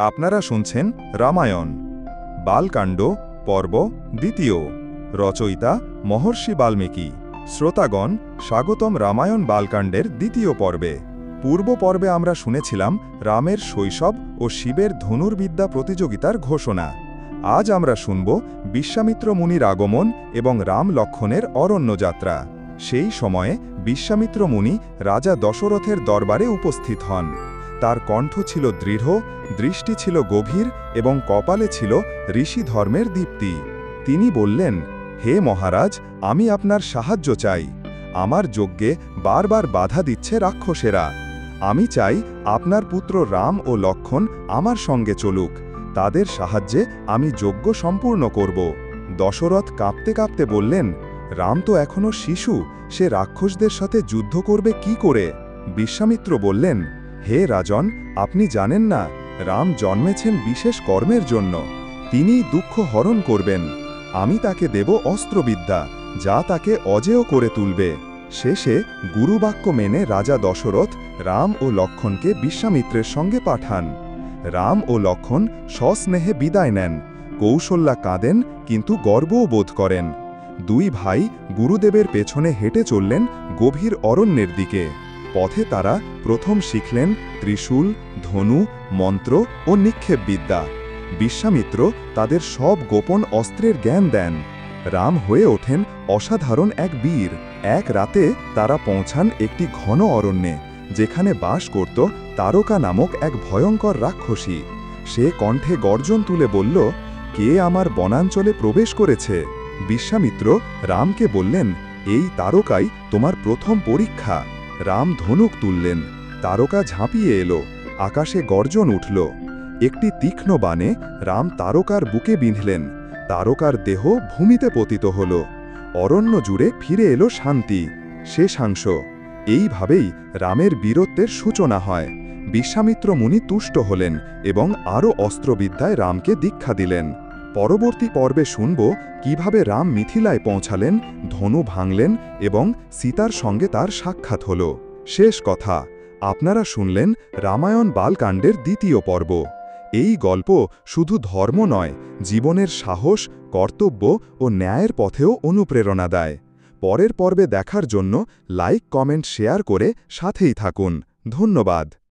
আপনারা শুনছেন রামায়ণ বালকাণ্ড পর্ব দ্বিতীয়। রচয়িতা মহর্ষি বাল্মীকি। শ্রোতাগণ, স্বাগতম রামায়ণ বালকাণ্ডের দ্বিতীয় পর্বে। পূর্ব পর্বে আমরা শুনেছিলাম রামের শৈশব ও শিবের ধনুর্বিদ্যা প্রতিযোগিতার ঘোষণা। আজ আমরা শুনব বিশ্বামিত্র মুনির আগমন এবং রাম লক্ষ্মণের অরণ্যযাত্রা। সেই সময়ে বিশ্বামিত্র মুনি রাজা দশরথের দরবারে উপস্থিত হন। তার কণ্ঠ ছিল দৃঢ়, দৃষ্টি ছিল গভীর এবং কপালে ছিল ঋষি ধর্মের দীপ্তি। তিনি বললেন, হে মহারাজ, আমি আপনার সাহায্য চাই। আমার যজ্ঞে বারবার বাধা দিচ্ছে রাক্ষসেরা। আমি চাই আপনার পুত্র রাম ও লক্ষ্মণ আমার সঙ্গে চলুক। তাদের সাহায্যে আমি যজ্ঞ সম্পূর্ণ করব। দশরথ কাঁপতে কাঁপতে বললেন, রাম তো এখনো শিশু, সে রাক্ষসদের সাথে যুদ্ধ করবে কি করে? বিশ্বামিত্র বললেন, হে রাজন, আপনি জানেন না, রাম জন্মেছেন বিশেষ কর্মের জন্য। তিনিই দুঃখ হরণ করবেন। আমি তাকে দেব অস্ত্রবিদ্যা, যা তাকে অজেয় করে তুলবে। শেষে গুরুবাক্য মেনে রাজা দশরথ রাম ও লক্ষ্মণকে বিশ্বামিত্রের সঙ্গে পাঠান। রাম ও লক্ষ্মণ সস্নেহে বিদায় নেন। কৌশল্যা কাঁদেন, কিন্তু গর্বও বোধ করেন। দুই ভাই গুরুদেবের পেছনে হেঁটে চললেন গভীর অরণ্যের দিকে। পথে তারা প্রথম শিখলেন ত্রিশূল, ধনু, মন্ত্র ও নিক্ষেপ বিদ্যা। বিশ্বামিত্র তাদের সব গোপন অস্ত্রের জ্ঞান দেন। রাম হয়ে ওঠেন অসাধারণ এক বীর। এক রাতে তারা পৌঁছান একটি ঘন অরণ্যে, যেখানে বাস করত তারকা নামক এক ভয়ঙ্কর রাক্ষসী। সে কণ্ঠে গর্জন তুলে বলল, কে আমার বনাঞ্চলে প্রবেশ করেছে? বিশ্বামিত্র রামকে বললেন, এই তারকাই তোমার প্রথম পরীক্ষা। রাম ধনুক তুললেন। তারকা ঝাঁপিয়ে এলো। আকাশে গর্জন উঠল। একটি তীক্ষ্ণ বাণে রাম তারকার বুকে বিঁধলেন। তারকার দেহ ভূমিতে পতিত হল। অরণ্য জুড়ে ফিরে এলো শান্তি, শেষাংশ। এইভাবেই রামের বীরত্বের সূচনা হয়। বিশ্বামিত্র মুনি তুষ্ট হলেন এবং আরও অস্ত্রবিদ্যায় রামকে দীক্ষা দিলেন। পরবর্তী পর্বে শুনব কিভাবে রাম মিথিলায় পৌঁছালেন, ধনু ভাঙলেন এবং সীতার সঙ্গে তার সাক্ষাৎ হল। শেষ কথা, আপনারা শুনলেন রামায়ণ বালকাণ্ডের দ্বিতীয় পর্ব। এই গল্প শুধু ধর্ম নয়, জীবনের সাহস, কর্তব্য ও ন্যায়ের পথেও অনুপ্রেরণা দেয়। পরের পর্বে দেখার জন্য লাইক, কমেন্ট, শেয়ার করে সাথেই থাকুন। ধন্যবাদ।